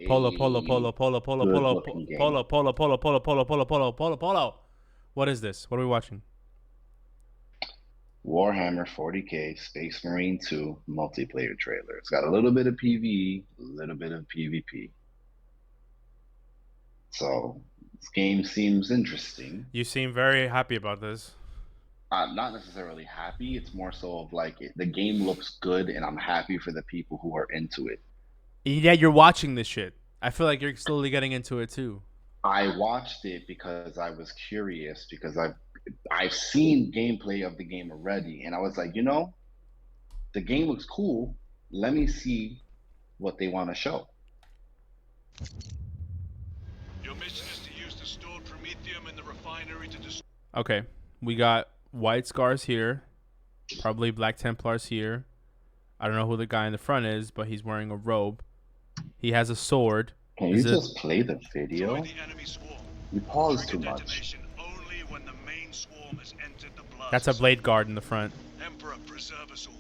Polo, a polo, polo, polo, polo, good polo, looking game. polo, polo, polo, polo, polo, polo, polo, polo, polo. What is this? What are we watching? Warhammer 40K Space Marine 2 multiplayer trailer. It's got a little bit of PvE, a little bit of PvP. So this game seems interesting. You seem very happy about this. I'm not necessarily happy. It's more so of like the game looks good, and I'm happy for the people who are into it. Yeah, you're watching this shit. I feel like you're slowly getting into it too. I watched it because I was curious because I've seen gameplay of the game already, and I was like, the game looks cool. Let me see what they want to show. Your mission is to use the stored promethium in the refinery to destroy. Okay, we got white scars here, probably black Templars here. I don't know who the guy in the front is, but he's wearing a robe. He has a sword. Can you just play the video? The enemy swarm. You pause too Trigger much. detonation only when the main swarm has entered the blast. That's a blade guard in the front. Emperor, preserve us all.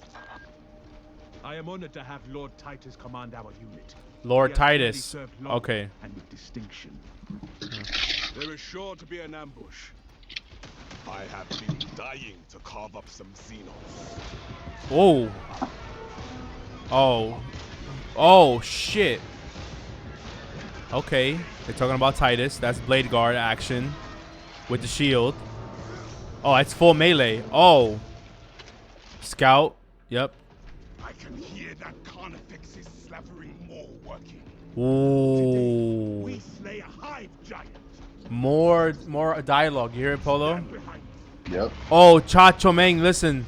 I am honored to have Lord Titus command our unit. Lord He has already Titus. served long Okay. and with distinction. There is sure to be an ambush. I have been dying to carve up some xenos. Whoa. Oh. Oh, shit. Okay. They're talking about Titus. That's blade guard action with the shield. Oh, it's full melee. Oh. Scout. Yep. I can hear that Carnifex's slavering maw working. Ooh. We slay a hive giant. More dialogue. You hear it, Polo? Stand behind me. Yep. Oh, Cha Chomeng, listen.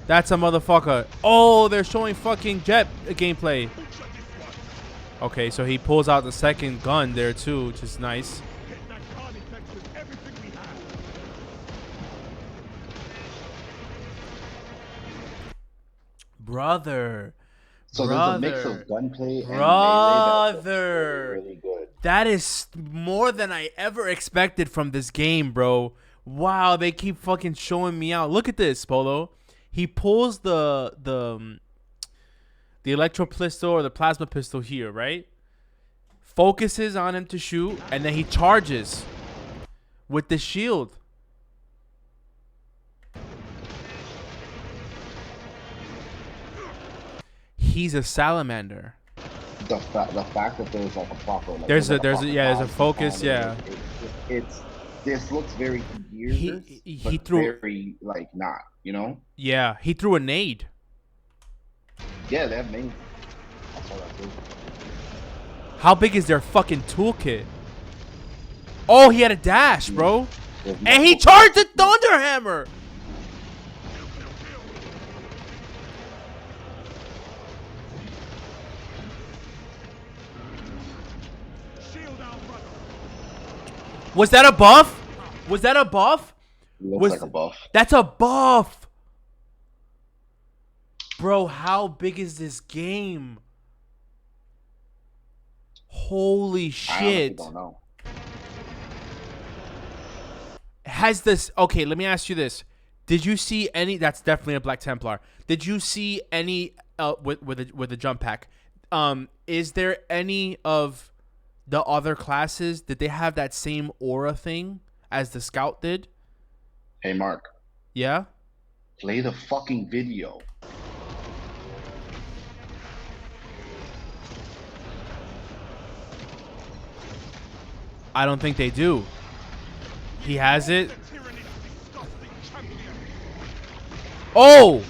That's a motherfucker. Oh, they're showing fucking jet gameplay. Butcher this one. Okay, so he pulls out the second gun there too, which is nice. Hit that Carnifex with everything we have. Brother. So Brother. there's a mix of gunplay and Brother. melee that's really good. That is more than I ever expected from this game, bro. Wow, they keep fucking showing me out. Look at this, Polo. He pulls the electro pistol or the plasma pistol here, right? Focuses on him to shoot, and then he charges with the shield. He's a salamander. The fact that there's like a proper like, There's a proper focus, yeah. It's this looks very weird. He threw very like not, Yeah, he threw a nade. Yeah, that made. I saw that too. How big is their fucking toolkit? Oh, he had a dash, bro. And he charged the Thunder Hammer. Shield our brother. Was that a buff? Was that a buff? Looks like a buff. That's a buff. Bro, how big is this game? Holy I shit. don't know. Has this... Okay, let me ask you this. Did you see any... That's definitely a Black Templar. Did you see any... with a jump pack? Is there any of the other classes? Did they have that same aura thing as the Scout did? Hey, Mark, Yeah? play the fucking video. I don't think they do. He has it. The tyranny's disgusting champion. Oh!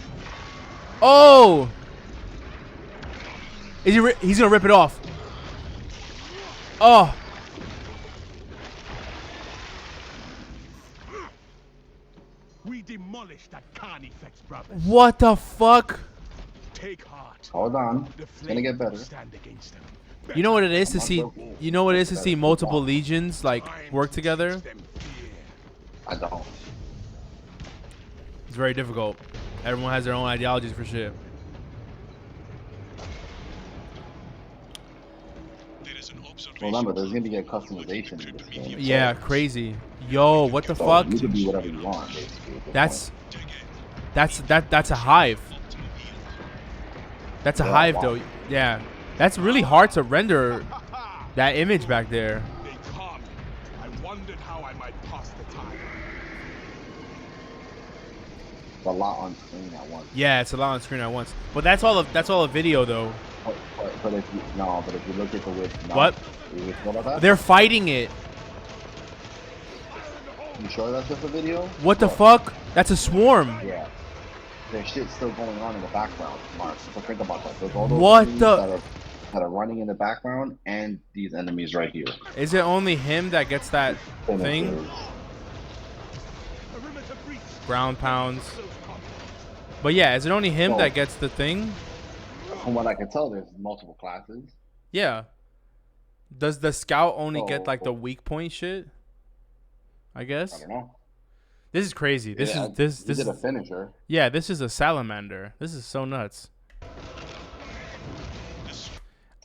Oh! Is he's gonna rip it off. Oh! We demolished that Carnifex, brother. What the fuck? Take heart. Hold on, The it's gonna get better. Stand against them. You know what it is to see... You know what it is to see multiple legions, like, work together? Them fear. I don't. It's very difficult. Everyone has their own ideologies for shit. There is an observation. Remember, there's gonna be a customization in this game. Yeah, crazy. Yo, what the So fuck? you can do whatever you want, basically. at this That's a hive. That's a Yeah, hive wow. though. Yeah. That's really hard to render That image back there. They calmed me. I wondered how I might pass the time. It's a lot on screen at once. Yeah, it's a lot on screen at once. But that's all a video though. But if you look at the width, no. What? You sure about that? They're fighting it. You sure that's just a video? What the fuck? That's a swarm. Yeah. There's shit still going on in the background, Mark. So think about that. There's all those What enemies the- that are running in the background, and these enemies right here. Is it only him that gets that thing? Finishers. Perimeter breach. Ground pounds. But yeah, is it only him No. that gets the thing? From what I can tell, there's multiple classes. Yeah. Does the scout only get like the Oh. weak point shit? I I guess. don't know. This is crazy. This Yeah, is this you did a is finisher. yeah. This is a salamander. This is so nuts.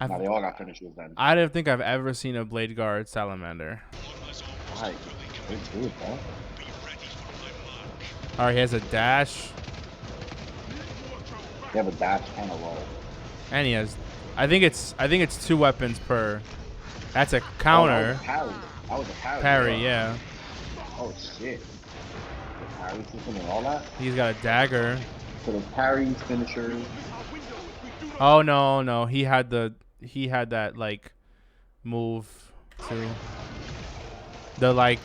Now they all got finishers then. I don't think I've ever seen a blade guard salamander. Right. Good dude, huh? All right, he has a dash, You have a dash and a roll. and he has. I think it's 2 weapons per. That's a Oh, counter. that was a parry. Parry, yeah. Oh shit. Parry system and all that. He's got a dagger. So the parries, finishers. Oh no, he had that like move too. The like,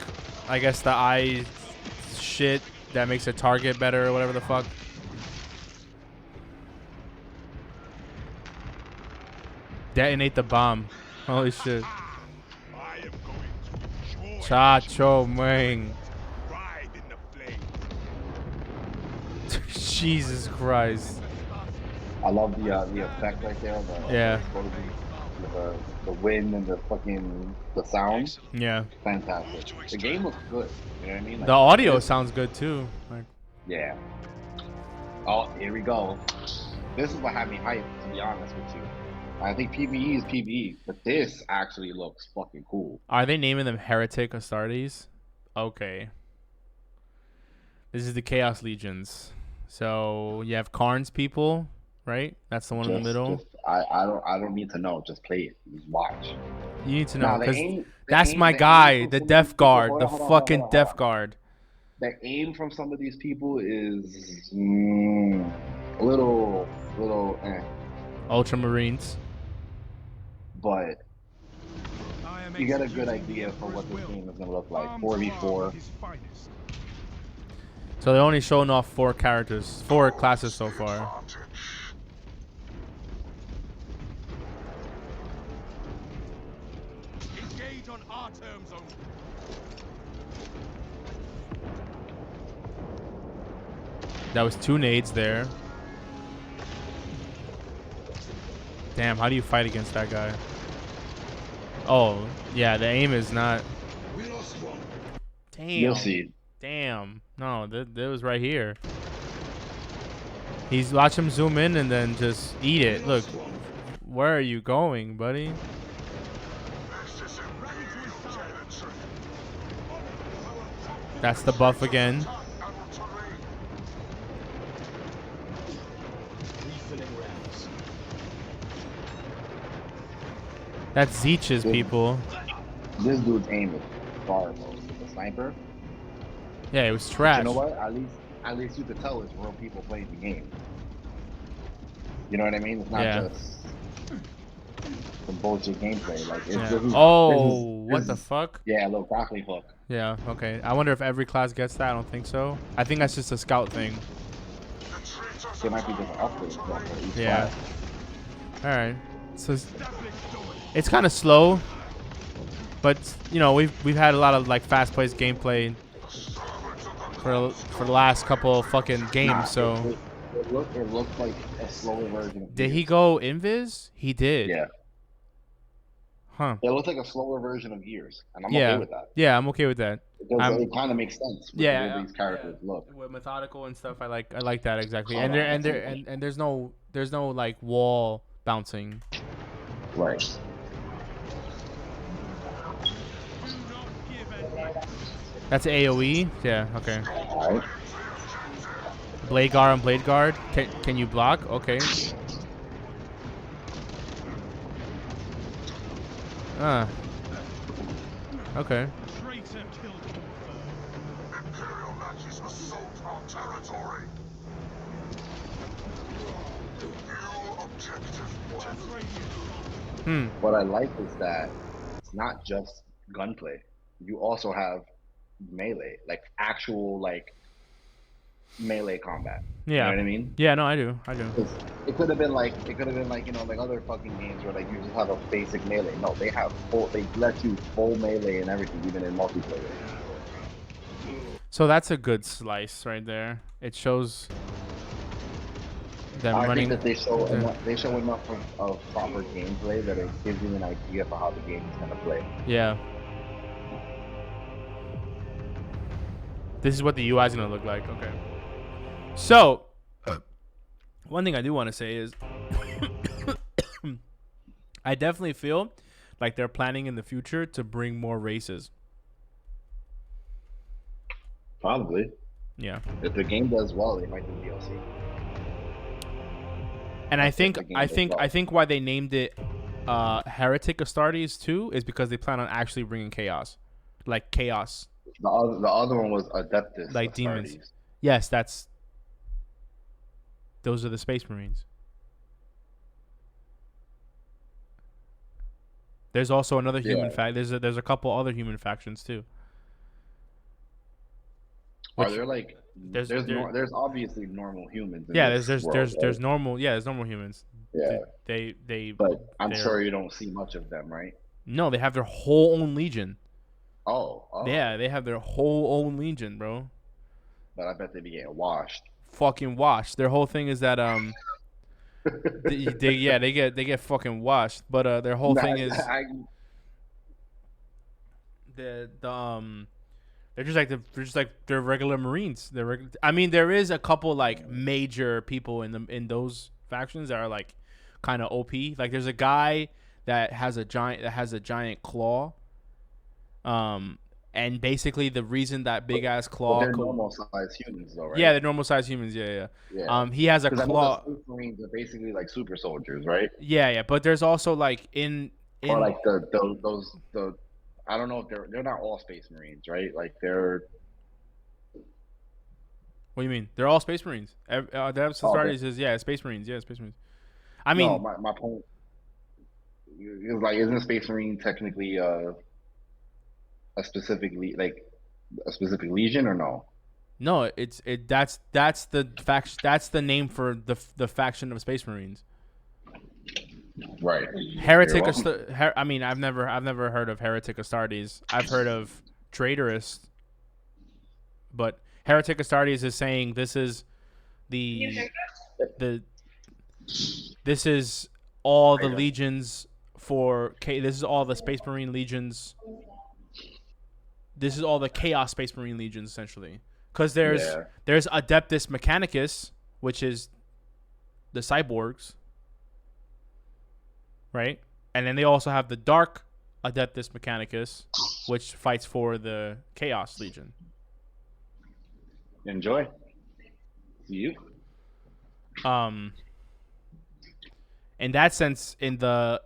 I guess the eye shit that makes a target better or whatever the fuck. Detonate the bomb. Holy shit. I am going to enjoy Cha cho meng. ride in the flame. Jesus Christ. I love the effect right there. Yeah. The wind and the sound. Yeah. Fantastic. The game looks good. You know what I mean? Like, The audio sounds good too. Like, yeah. Oh, here we go. This is what had me hyped, to be honest with you. I think PvE is PvE, but this actually looks fucking cool. are they naming them Heretic Astartes? Okay. This is the Chaos Legions. So you have Karn's people, right? That's the one in the middle. I don't need to know. Just play it. Just watch. You need to Nah, know the because aim- that's the my aim guy, from the some of Death these people- Guard, hold the on, hold on, fucking hold on, Death hold on. Guard. The aim from some of these people is a little Ultramarines. but I am you get a executing good the idea for what Emperor's this will. game is gonna look like. Armed 4v4. of his finest. So they're only showing off 4 characters, 4 classes so far. Engage on our terms only. That was 2 nades there. Damn, how do you fight against that guy? Oh, yeah, the aim is not. Damn. You'll see. Damn. No, that was right here. He's watch him zoom in and then just eat it. Look, where are you going, buddy? That's the buff again. That's Zeech's people. This dude's aim is horrible. The sniper. Yeah, it was trash. You know what? At least you could tell it's real people playing the game. You know what I mean? It's not Yeah. just some bullshit gameplay. Like it's Yeah. this is- Oh, this what is- the fuck? Yeah, a little grappling hook. Yeah, okay. I wonder if every class gets that. I don't think so. I think that's just a scout thing. It might be just an upgrade for each Yeah. class. All right. So it's kind of slow, but you know we've had a lot of like fast-paced gameplay for the last couple of fucking games. Nah, So it looked like a slower version. Of did he Gears. go invis? He did. Yeah, Huh. it looked like a slower version of Gears, and I'm Yeah. okay with that. Yeah, I'm okay with that. Because it kind of makes sense. With Yeah, the way these characters look. With methodical and stuff, I like that exactly. Hold And on, and there's no like wall bouncing. Right. That's AOE. Yeah. Okay. All right. Blade guard and blade guard. Can you block? Okay. Ah. Okay. Traitor killed him. Imperial Nazis assault our territory. New objective one. What I like is that it's not just gunplay. You also have melee, like actual like melee combat. You know Yeah. what I mean? Yeah. No, I do. 'Cause it could have been like like other fucking games where like you just have a basic melee. No, they have full. They let you full melee and everything, even in multiplayer. So that's a good slice right there. It shows them I running. think that they show enough of proper gameplay that it gives you an idea for how the game is gonna play. Yeah. This is what the UI is gonna look like. Okay. So, one thing I do want to say is, I definitely feel like they're planning in the future to bring more races. Probably, Yeah. if the game does well, they might do DLC. And I If think the game I does think well. I think why they named it Heretic Astartes too is because they plan on actually bringing chaos, like chaos, The other one was Adeptus, like demons. Astartes. Yes, those are the Space Marines. There's also another human there's a couple other human factions too. Are there like there's there's obviously normal humans in yeah this there's world, there's right? normal humans. Yeah. They But I'm they're- sure you don't see much of them, right? No, they have their whole own legion. Oh. Yeah, they have their whole own legion, bro. But I bet they be getting washed. Fucking washed. Their whole thing is that they get fucking washed. But their whole thing is they're just like they're regular Marines. I mean, there is a couple like major people in those factions that are like kind of OP. Like there's a guy that has a giant claw. And basically the reason that big ass claw. But they're normal sized humans, though, right? Yeah, they're normal sized humans. Yeah. Yeah. He has a 'Cause I know claw. the Space Marines are basically like super soldiers, right? Yeah. But there's also like in Or like those I don't know if they're not all Space Marines, right? Like they're. What do you mean? They're all Space Marines. The episode started says Space Marines. Yeah, Space Marines. I mean, no, my point is like, isn't Space Marine technically a specific legion or no? No, that's the faction. That's the name for the faction of Space Marines. Right. Heretic. I mean, I've never heard of Heretic Astartes. I've heard of Traitorous, but Heretic Astartes is saying this is this is all the legions for this is all the Space Marine legions. This is all the Chaos Space Marine legions essentially, because there's Adeptus Mechanicus, which is the cyborgs, right? And then they also have the Dark Adeptus Mechanicus, which fights for the Chaos Legion. Enjoy. See you. In that sense, in the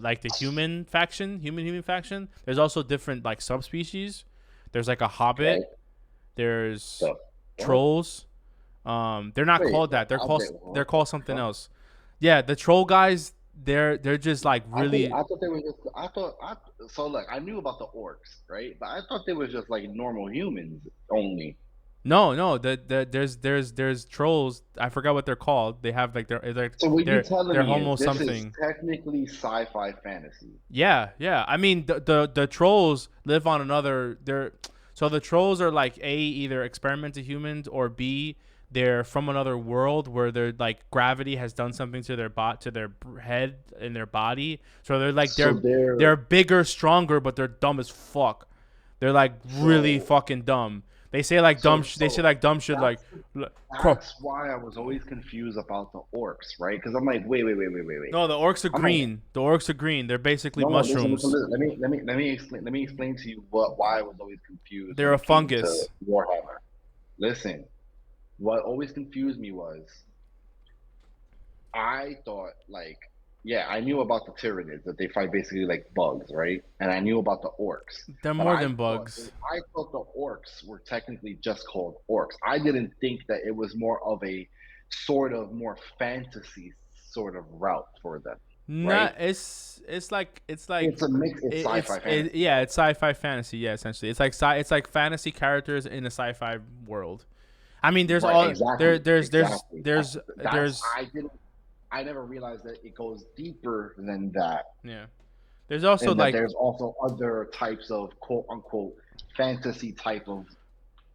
like the human faction, there's also different like subspecies. There's like a hobbit. Okay. There's trolls. They're not called that. They're called something else. Yeah, the troll guys. They're just like really. I thought they were just. So look, I knew about the orcs, right? But I thought they were just like normal humans only. No. There's trolls. I forgot what they're called. They have like they're So what you telling they're me homo is this something. is technically sci-fi fantasy. Yeah. I mean the trolls live on another. So the trolls are like either experimental humans or B, they're from another world where they're like gravity has done something to their to their head and their body. So they're like they're bigger, stronger, but they're dumb as fuck. They're like really fucking dumb. They say like dumb shit like. That's why I was always confused about the orcs, right? Because I'm like, wait. No, the orcs are green. The orcs are green. They're basically mushrooms. Listen. Let me explain to you why I was always confused. They're a fungus. Warhammer. Listen, what always confused me was I thought like Yeah, I knew about the Tyranids that they fight basically like bugs, right? And I knew about the orcs. They're But more than bugs. I thought the orcs were technically just called orcs. I didn't think that it was more of a sort of more fantasy sort of route for them, right? Not it's like It's a mix. It's sci-fi fantasy, yeah, though. it's sci-fi fantasy, yeah, essentially. It's like fantasy characters in a sci-fi world. I mean, there's Right, all there exactly, exactly. That's there's I didn't. I never realized that it goes deeper than that, yeah. There's also and that like there's also other types of quote unquote fantasy type of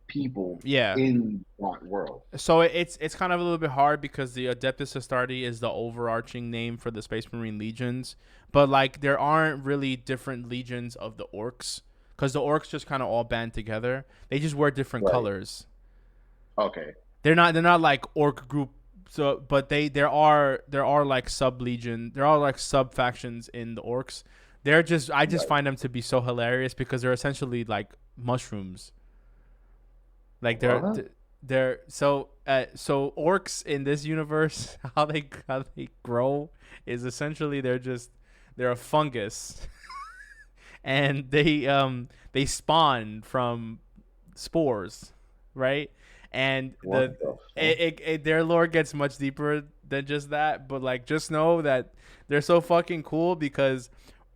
people yeah. in that world. So it's kind of a little bit hard because the Adeptus Astartes is the overarching name for the Space Marine legions, but like there aren't really different legions of the orcs because the orcs just kind of all band together. They just wear different Right. colors. Okay. They're not like orc group. So, but there are like sub legion. There are like sub factions in the orcs. I just Right. find them to be so hilarious because they're essentially like mushrooms. Like What? so orcs in this universe how they grow is essentially they're a fungus and they spawn from spores, right? And What the fuck? their lore gets much deeper than just that, but like just know that they're so fucking cool because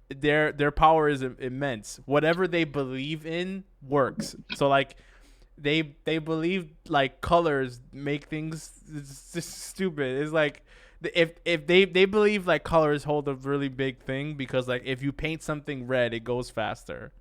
their power is immense. Whatever they believe in works. So like they believe like colors make things it's just stupid. It's like if they believe like colors hold a really big thing because like if you paint something red it goes faster.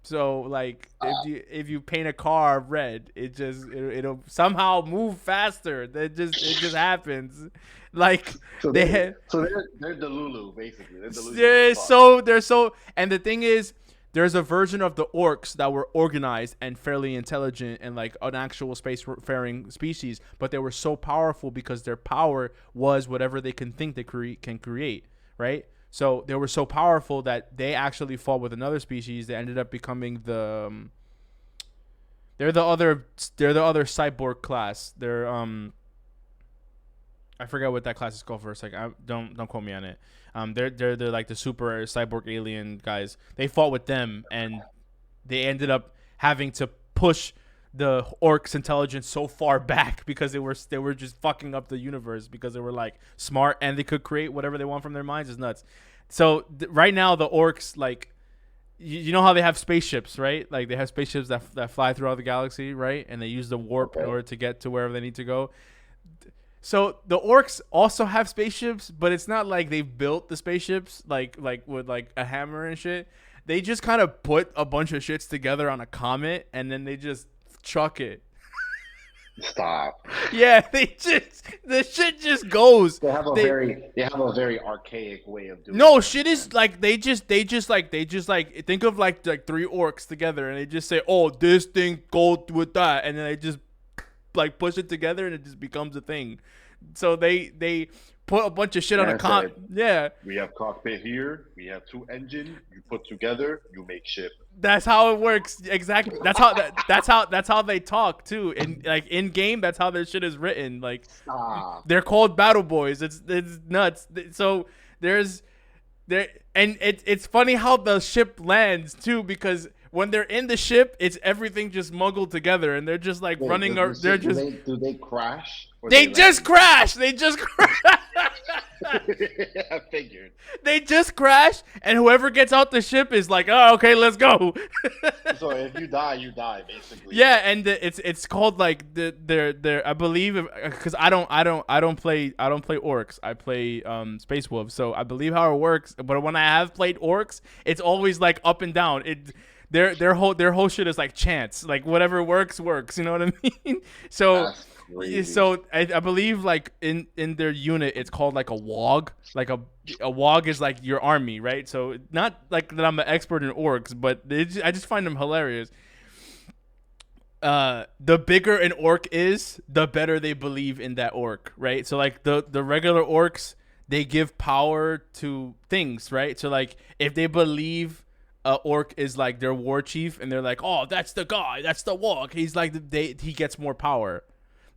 So like if you paint a car red, it'll somehow move faster. It just happens. Like So they they're had, so they're Delulu basically. They're Delulu. they're so, and the thing is there's a version of the orcs that were organized and fairly intelligent and like an actual spacefaring species, but they were so powerful because their power was whatever they can think they can create, right? So they were so powerful that they actually fought with another species. They ended up becoming they're the other cyborg class. I forget what that class is called for a second. Don't quote me on it. They're like the super cyborg alien guys. They fought with them, and they ended up having to push the orcs' intelligence so far back because they were just fucking up the universe because they were like smart and they could create whatever they want from their minds. Is nuts. So right now the orcs like. You know how they have spaceships, right? Like they have spaceships that fly throughout the galaxy, right? And they use the warp in Okay. order to get to wherever they need to go. So the orcs also have spaceships, but it's not like they've built the spaceships like with like a hammer and shit. They just kind of put a bunch of shits together on a comet and then they just chuck it. Stop. Yeah, the shit just goes. They have a They- very archaic way of doing. No, things, shit is man. like they just think of like three orcs together and they just say, "Oh, this thing go with that," and then they just like push it together and it just becomes a thing. So they put a bunch of shit on a That's con. it. Yeah, We have cockpit here. We have two engine. You put together, you make ship. that's how it works. Exactly. That's how they talk too. In like in game, that's how their shit is written. Like Stop. they're called battle boys. It's nuts. So there's there and it's funny how the ship lands too because when they're in the ship, it's everything just muggled together and they're just like Wait, running. does They're the ship- just do they crash? Or they land? just crash. They just crash. I figured. They just crash, and whoever gets out the ship is like, "Oh, okay, let's go." So if you die, basically. Yeah, and it's called like they're I believe because I don't play orcs. I play Space Wolves, so I believe how it works. But when I have played orcs, it's always like up and down. Their whole shit is like chance, like whatever works. You know what I mean? So. That's crazy. So I believe like in their unit it's called like a wog. Like a wog is like your army, right? So not like that I'm an expert in orcs, but I just find them hilarious. The bigger an orc is, the better they believe in that orc, right? So like the regular orcs, they give power to things, right? So like if they believe a orc is like their war chief and they're like, "Oh, that's the guy, that's the wog." He's like he gets more power.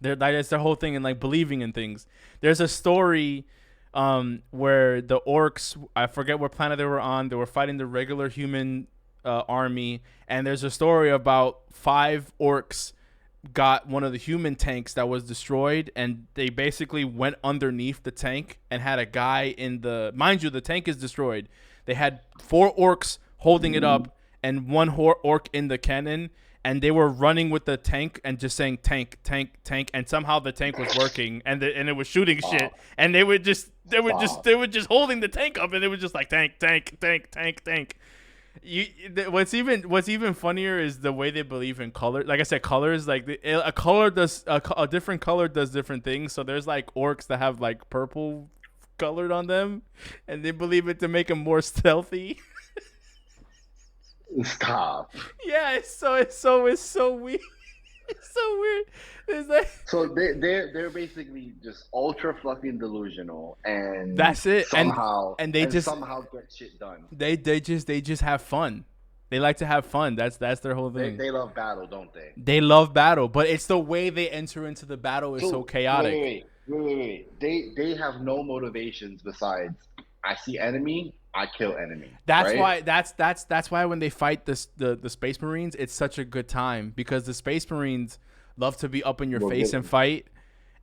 That's the whole thing in like believing in things. There's a story where the orcs, I forget what planet they were on. They were fighting the regular human army, and there's a story about 5 orcs got one of the human tanks that was destroyed, and they basically went underneath the tank and had a guy in the, mind you, the tank is destroyed. They had 4 orcs holding it up and 1 orc in the cannon, and they were running with the tank and just saying tank, tank, tank, and somehow the tank was working, and it was shooting shit, and they were just holding the tank up, and they were just like tank, tank, tank, tank, tank. What's even funnier is the way they believe in color. Like I said, colors, like a different color does different things. So there's like orcs that have like purple colored on them, and they believe it to make them more stealthy. Stop. Yeah, it's so weird. It's so weird. It's like, So they're basically just ultra fucking delusional, and that's it. Somehow and they just somehow get shit done. They just have fun. They like to have fun. That's their whole thing. They love battle, don't they? They love battle, but it's the way they enter into the battle is so chaotic. Wait. They have no motivations besides I see enemy, I kill enemy. That's right? why that's why when they fight the Space Marines, it's such a good time, because the Space Marines love to be up in your face and fight,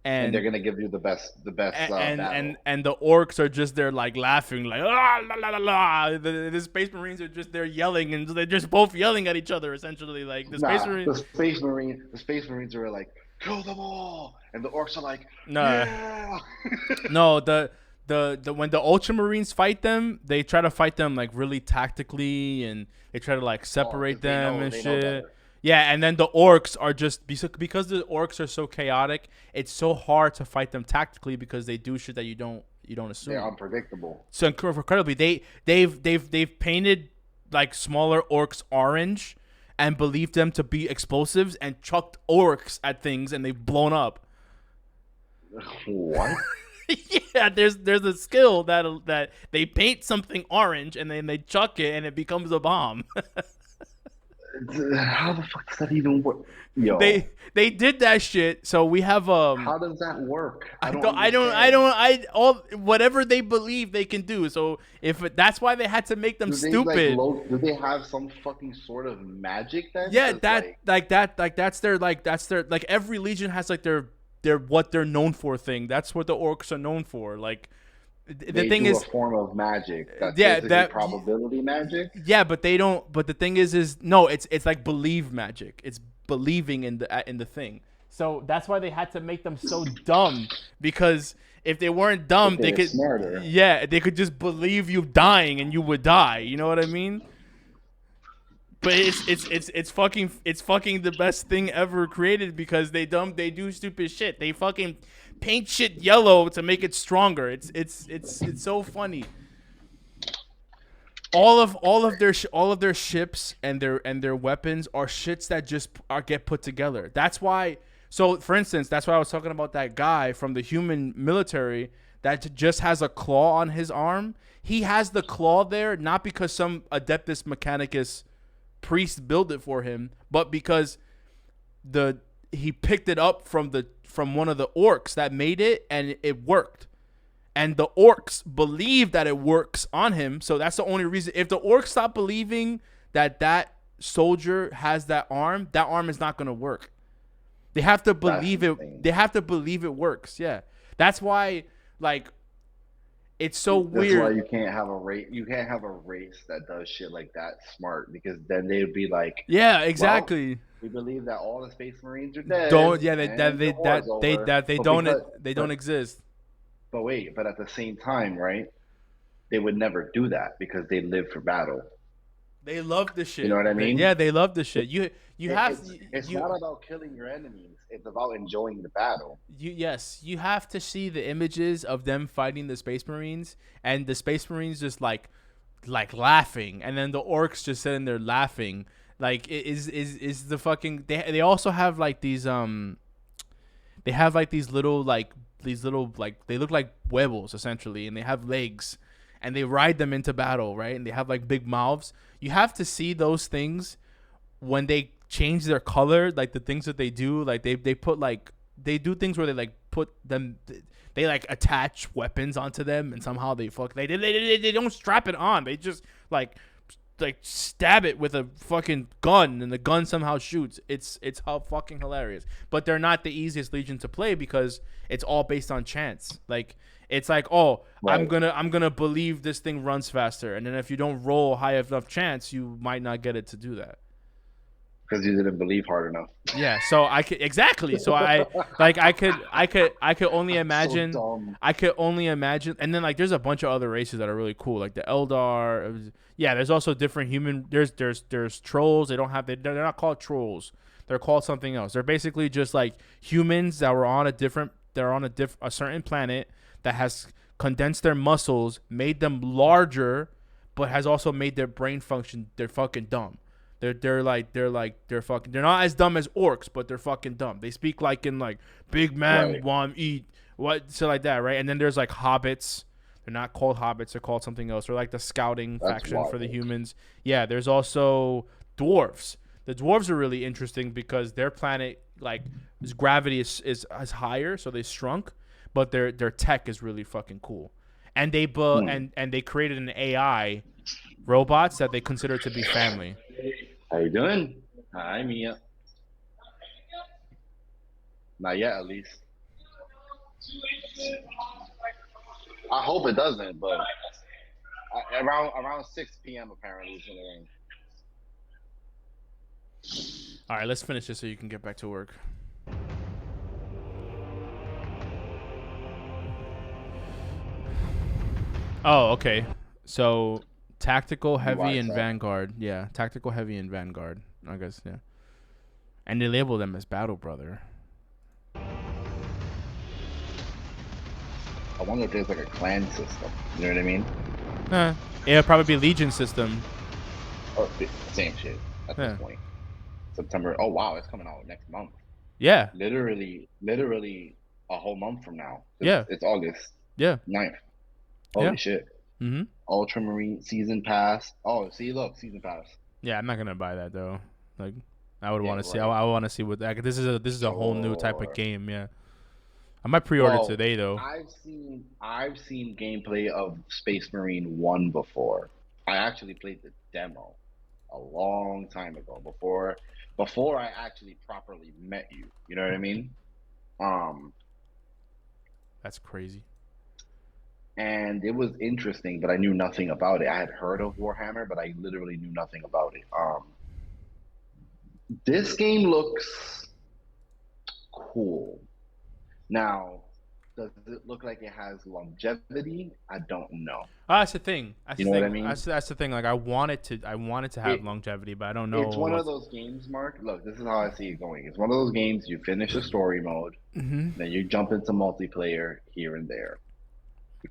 and they're gonna give you the best battle. And the orcs are just there like laughing like ah, la la la la. The Space Marines are just there yelling, and they're just both yelling at each other essentially. Like the Space Marines are like kill them all, and the orcs are like nah. yeah. No, the when the Ultramarines fight them, they try to fight them like really tactically, and they try to like separate them and shit. Yeah, and then the orcs are just because the orcs are so chaotic, it's so hard to fight them tactically because they do shit that you don't assume. They're unpredictable. So incredibly, they've painted like smaller orcs orange and believed them to be explosives and chucked orcs at things, and they've blown up. What? Yeah, there's a skill that they paint something orange and then they chuck it and it becomes a bomb. How the fuck does that even work? Yo, they did that shit. So we have How does that work? whatever they believe they can do. So that's why they had to make them stupid. Do they have some fucking sort of magic then? Yeah, that's their every legion has like their what they're known for thing. That's what the orcs are known for. Like the thing is a form of magic. That's that probability magic. Yeah, but they don't. But the thing is no, it's like believe magic. It's believing in the thing. So that's why they had to make them so dumb, because if they weren't dumb, they could smarter. Yeah, they could just believe you dying and you would die. You know what I mean? But it's fucking the best thing ever created, because they do stupid shit. They fucking paint shit yellow to make it stronger. It's so funny. All of their ships and their weapons are shits that just get put together. That's why. So for instance, that's why I was talking about that guy from the human military that just has a claw on his arm. He has the claw there not because some Adeptus Mechanicus priest built it for him, but because he picked it up from one of the orcs that made it, and it worked. And the orcs believe that it works on him, so that's the only reason. If the orcs stop believing that soldier has that arm is not going to work. They have to believe it. They have to believe it works. Yeah, that's why. Like, it's so weird. That's why you can't have a race. You can't have a race that does shit like that smart, because then they'd be like, yeah, exactly. Well, we believe that all the Space Marines are dead. They don't exist. But wait, but at the same time, right? They would never do that because they live for battle. They love the shit. You know what I mean? Yeah, they love the shit. It's not about killing your enemies. It's about enjoying the battle. You have to see the images of them fighting the Space Marines, and the Space Marines just like laughing, and then the orcs just sitting there laughing. Like, it is the fucking. They also have like these they have like these little like they look like huevos essentially, and they have legs, and they ride them into battle, right? And they have like big mouths. You have to see those things when they change their color, like the things that they do, like they put like they do things where they like put them, they like attach weapons onto them, and somehow they don't strap it on. They just like stab it with a fucking gun, and the gun somehow shoots. It's how fucking hilarious. But they're not the easiest legion to play because it's all based on chance. Like it's like, oh, Right. I'm gonna believe this thing runs faster, and then if you don't roll high enough chance, you might not get it to do that. Because you didn't believe hard enough. Yeah, so I could exactly. So I could only imagine. So dumb. I could only imagine, and then like there's a bunch of other races that are really cool, like the Eldar. Yeah, there's also different human. There's trolls. They're not called trolls. They're called something else. They're basically just like humans that were on a certain planet that has condensed their muscles, made them larger, but has also made their brain function. They're fucking dumb. They're not as dumb as orcs, but they're fucking dumb. They speak like in like big man Right. want eat what so like that, right? And then there's like hobbits. They're not called hobbits, they're called something else. They're like the scouting That's faction for the wild. humans. Yeah, there's also dwarves. The dwarves are really interesting because their planet like its gravity is higher, so they shrunk, but their tech is really fucking cool. And they and they created an AI robots that they consider to be family. How you doing? Hi, Mia. Not yet, at least. I hope it doesn't, but around 6 p.m. apparently it's gonna rain. All right, let's finish this so you can get back to work. Oh, okay. So tactical heavy and that? vanguard. Yeah, tactical heavy and vanguard. I guess yeah. And they label them as battle brother. I wonder if there's like a clan system. You know what I mean? It'll probably be legion system. Or same shit at Yeah. this point. September. Oh wow, it's coming out next month. Yeah, Literally a whole month from now. Yeah. It's August yeah. 9th. Holy Yeah. shit. Mm-hmm. Ultramarine season pass. Oh, see, look, season pass. Yeah, I'm not gonna buy that though. Like, I would Yeah, want to see. right. I want to see what like, this is a whole new type of Sure. game. Yeah, I might pre-order Well, today though. I've seen gameplay of Space Marine 1 before. I actually played the demo a long time ago before I actually properly met you. You know what I mean? That's crazy. And it was interesting, but I knew nothing about it. I had heard of Warhammer, but I literally knew nothing about it. This game looks cool. Now, does it look like it has longevity? I don't know. That's the thing. That's You the know thing. what I mean? That's the thing. Like I wanted to have longevity, but I don't know. It's one of those games, Mark. Look, this is how I see it going. It's one of those games you finish the story mode, Mm-hmm. then you jump into multiplayer here and there.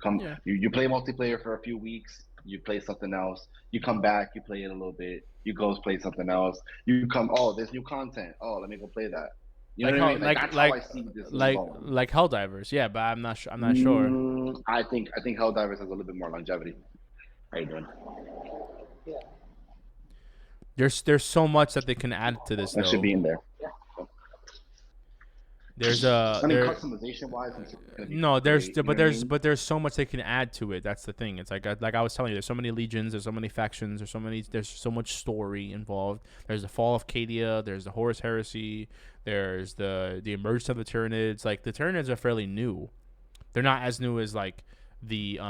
Yeah. You play multiplayer for a few weeks, you play something else, you come back, you play it a little bit, you go play something else, you come, oh, there's new content. Oh, let me go play that. You know what I mean? That's how I see this going. Like Helldivers. Yeah, but I'm not sure. I'm not sure. I think Helldivers has a little bit more longevity. How you doing? There's so much that they can add to this That though. should be in there. There's I mean, there, customization wise, no, there's so much they can add to it. That's the thing. It's like I was telling you, there's so many legions, there's so many factions, there's so much story involved. There's the fall of Cadia, there's the Horus Heresy, there's the emergence of the Tyranids. Like the Tyranids are fairly new. They're not as new as like the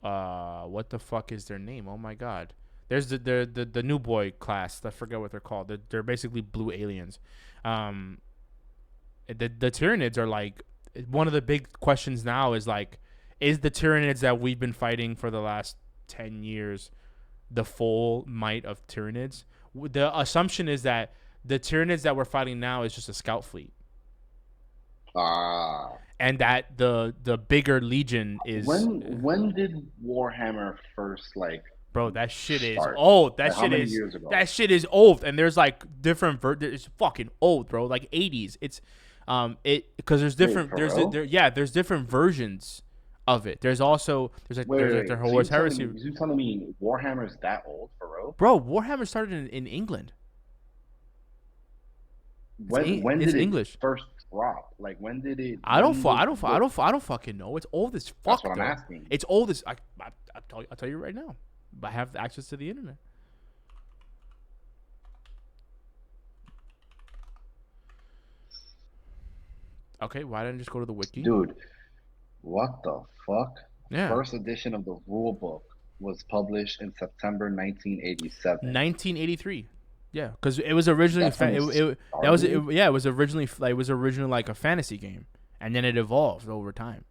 what the fuck is their name? Oh my god. There's the new boy class. I forget what they're called. They're basically blue aliens. The Tyranids are like one of the big questions now is like, is the Tyranids that we've been fighting for the last 10 years the full might of Tyranids? The assumption is that the Tyranids that we're fighting now is just a scout fleet. And that the bigger legion is when did Warhammer first like? Bro, that shit is start? old. That Like, how shit many is years ago? that shit is old, and there's like different it's fucking old, bro. Like 80s. It's because there's different for there's real? there's different versions of it. There's also there's like the Horus Heresy. You telling me Warhammer's that old for real? Bro, Warhammer started in England. When It's did it English. first drop? Like when did it? I don't When was I don't fucking know. It's old as That's fuck what I'm though. asking. It's old as I'll tell you right now. I have access to the internet. Okay, why didn't I just go to the wiki? Dude, what the fuck? Yeah. First edition of the rule book was published in September 1987. 1983. Yeah, because it was originally That's when it was originally like a fantasy game, and then it evolved over time.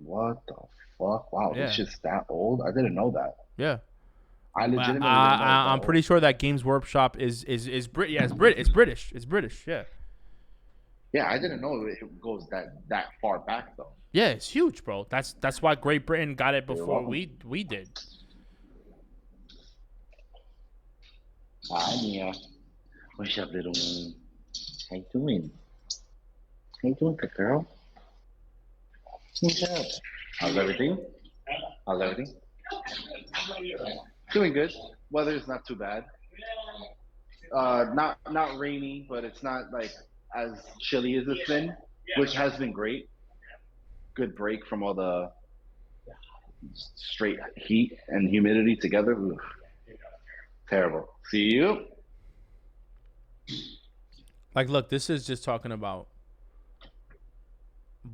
What the fuck? Wow, Yeah. this shit's that old? I didn't know that. Yeah. I legitimately didn't know I'm that pretty old. sure that Games Workshop is Brit. Yeah, it's British. It's British. Yeah. Yeah, I didn't know it goes that far back though. Yeah, it's huge, bro. That's why Great Britain got it You're before welcome. we did. Hi, Mia. What's up, little one? How you doing? How you doing, good girl? What's up? How's everything? How's everything? Doing good. Weather's not too bad. Not rainy, but it's not like as chilly as it's been, which has been great. Good break from all the straight heat and humidity together. Oof, terrible. See you. Like, look, this is just talking about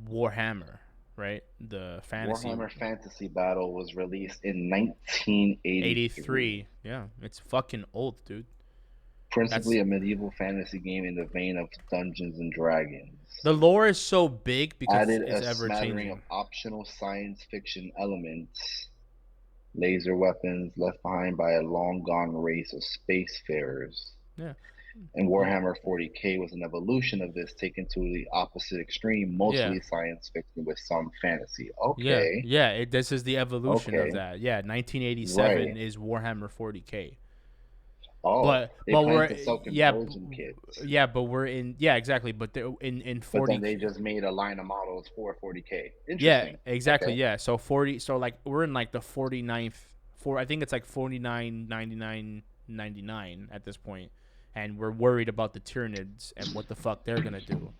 Warhammer, right? The fantasy. Warhammer Fantasy Battle was released in 1983. 83. Yeah, it's fucking old, dude. Principally a medieval fantasy game in the vein of Dungeons and Dragons. The lore is so big because Added it's a ever smattering changing. of optional science fiction elements, laser weapons left behind by a long gone race of spacefarers. Yeah. And Warhammer 40K was an evolution of this, taken to the opposite extreme, mostly science fiction with some fantasy. Okay. Yeah. This is the evolution of Okay. that. Yeah, 1987 Right. is Warhammer 40K. Oh, But we're we're self-indulgent kids. Yeah, but we're in exactly. But in 40. But then they just made a line of models for 40K. Yeah, Interesting. exactly. Okay. Yeah, so 40. So like we're in like the 49th. I think it's like 49, 99, 99 at this point, and we're worried about the Tyranids and what the fuck they're gonna do.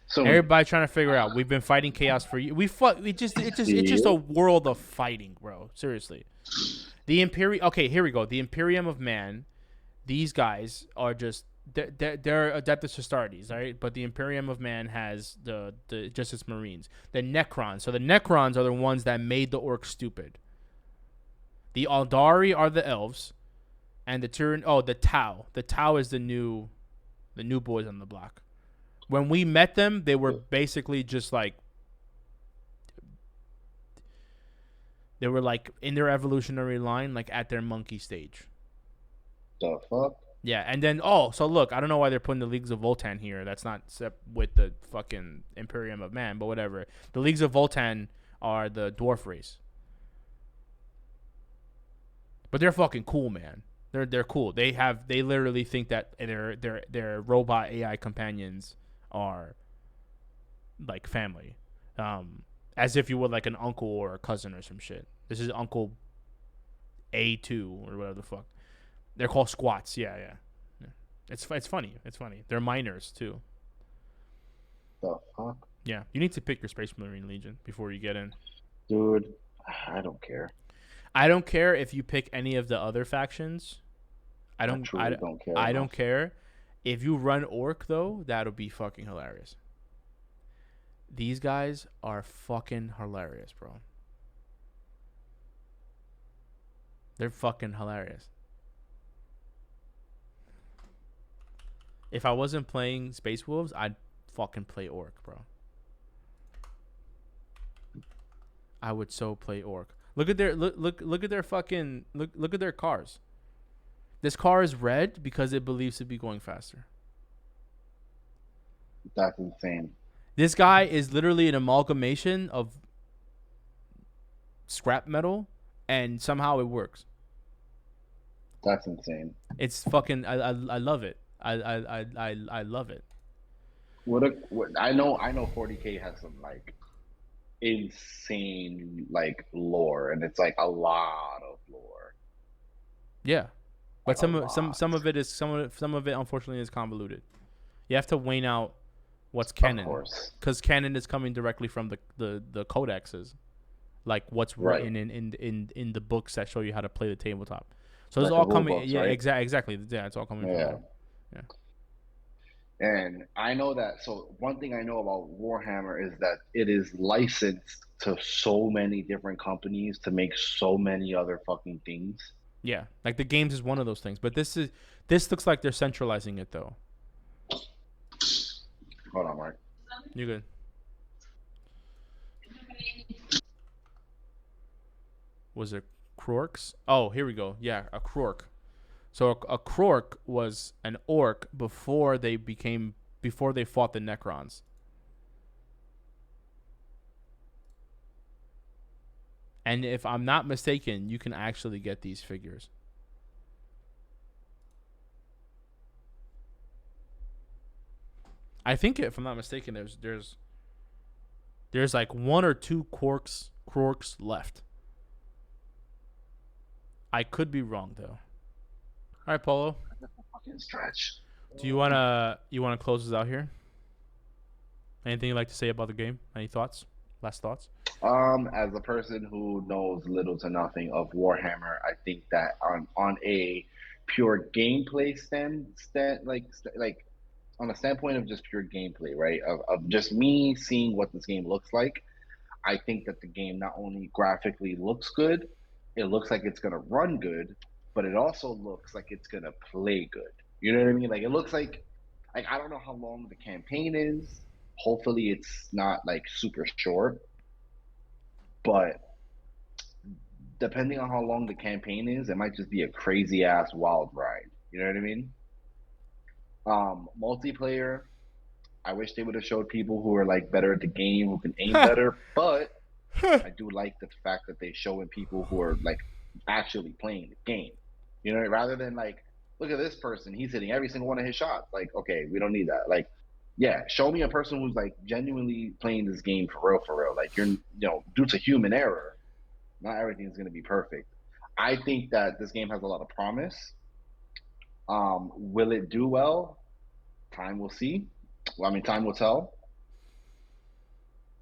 So Everybody trying to figure out. We've been fighting chaos for you. It's just a world of fighting, bro. Seriously. The Imperium. Okay, here we go. The Imperium of Man. These guys are just they're Adeptus Astartes, right? But the Imperium of Man has the Justice Marines, the Necrons. So the Necrons are the ones that made the orcs stupid. The Aldari are the elves, and the Tau. The Tau is the new boys on the block. When we met them, they were basically just like they were like in their evolutionary line, like at their monkey stage. the fuck? Yeah, and then so look, I don't know why they're putting the Leagues of Voltan here. That's not with the fucking Imperium of Man, but whatever. The Leagues of Voltan are the dwarf race, but they're fucking cool, man. They're cool. They literally think that their robot AI companions are like family, as if you would like an uncle or a cousin or some shit. This is Uncle A2 or whatever the fuck. They're called squats. Yeah. It's funny. It's funny. They're miners too. The fuck? Yeah. You need to pick your Space Marine Legion before you get in. Dude, I don't care. I don't care if you pick any of the other factions. I don't care. I don't care. If you run Orc though, that'll be fucking hilarious. These guys are fucking hilarious, bro. They're fucking hilarious. If I wasn't playing Space Wolves, I'd fucking play Orc, bro. I would so play Orc. Look at their look at their fucking look at their cars. This car is red because it believes to be going faster. That's insane. This guy is literally an amalgamation of scrap metal, and somehow it works. That's insane. It's fucking. I love it. I love it. I know 40K has some like insane like lore, and it's like a lot of lore. Yeah, but Like some of it unfortunately is convoluted. You have to weigh out what's Of canon, course. because canon is coming directly from the codexes, like what's Right. written in the books that show you how to play the tabletop. So it's Like the all rule coming. books, Yeah, right? exactly. Yeah, it's all coming from Yeah. there. Yeah. And I know that. So one thing I know about Warhammer is that it is licensed to so many different companies to make so many other fucking things. Yeah, like the games is one of those things, but this looks like they're centralizing it though. Hold on, Mark. You good? Was it Krorks? Oh, here we go. Yeah, a Krork. So a Krork was an orc before they fought the Necrons. And if I'm not mistaken, you can actually get these figures. I think if I'm not mistaken, there's like one or two Krorks left. I could be wrong though. All right, Polo. Fucking stretch. Do you wanna close this out here? Anything you'd like to say about the game? Any thoughts? Last thoughts? As a person who knows little to nothing of Warhammer, I think that on a pure gameplay like on a standpoint of just pure gameplay, right? Of just me seeing what this game looks like, I think that the game not only graphically looks good, it looks like it's gonna run good, but it also looks like it's gonna play good. You know what I mean? Like it looks like I don't know how long the campaign is. Hopefully it's not like super short, but depending on how long the campaign is, it might just be a crazy ass wild ride. You know what I mean? Multiplayer, I wish they would have showed people who are like better at the game, who can aim better, but I do like the fact that they showing people who are like actually playing the game. You know, rather than like, look at this person, he's hitting every single one of his shots. Like, okay, we don't need that. Like, yeah, show me a person who's like genuinely playing this game for real, for real. Like due to human error, not everything's gonna be perfect. I think that this game has a lot of promise. Will it do well? Time will see. Well, I mean, time will tell.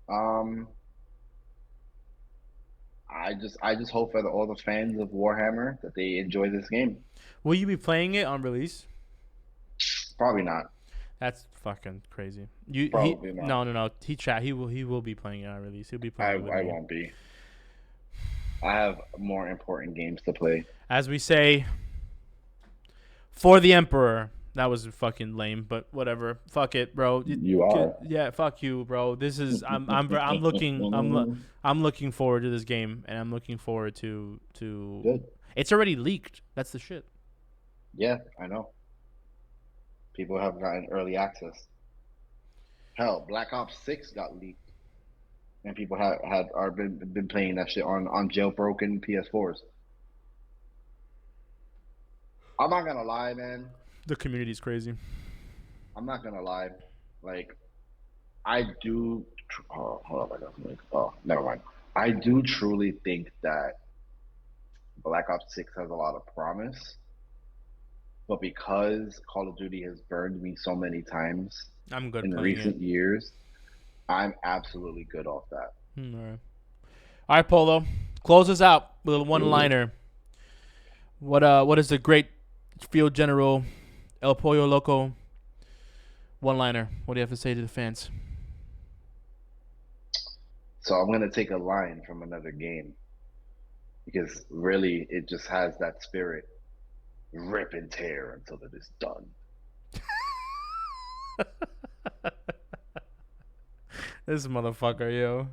Um, I just hope for all the fans of Warhammer that they enjoy this game. Will you be playing it on release? Probably not. That's fucking crazy. Probably not. No. He will be playing it on release. He'll be playing it with I me. won't be. I have more important games to play. As we say, for the Emperor. That was fucking lame, but whatever. Fuck it, bro. You are. Yeah, fuck you, bro. This is I'm looking forward to this game, and I'm looking forward to. Good. It's already leaked. That's the shit. Yeah, I know. People have gotten early access. Hell, Black Ops 6 got leaked, and people are been playing that shit on jailbroken PS4s. I'm not gonna lie, man. The community's crazy. I'm not gonna lie. Like, I do. Oh, hold on, I got something. Oh, never mind. I do truly think that Black Ops 6 has a lot of promise, but because Call of Duty has burned me so many times I'm good in playing recent years, I'm absolutely good off that. All right, Polo. Close us out with a one-liner. What is the great field general El Pollo Loco one-liner? What do you have to say to the fans? So I'm gonna take a line from another game because really it just has that spirit. Rip and tear until it is done. This motherfucker, yo.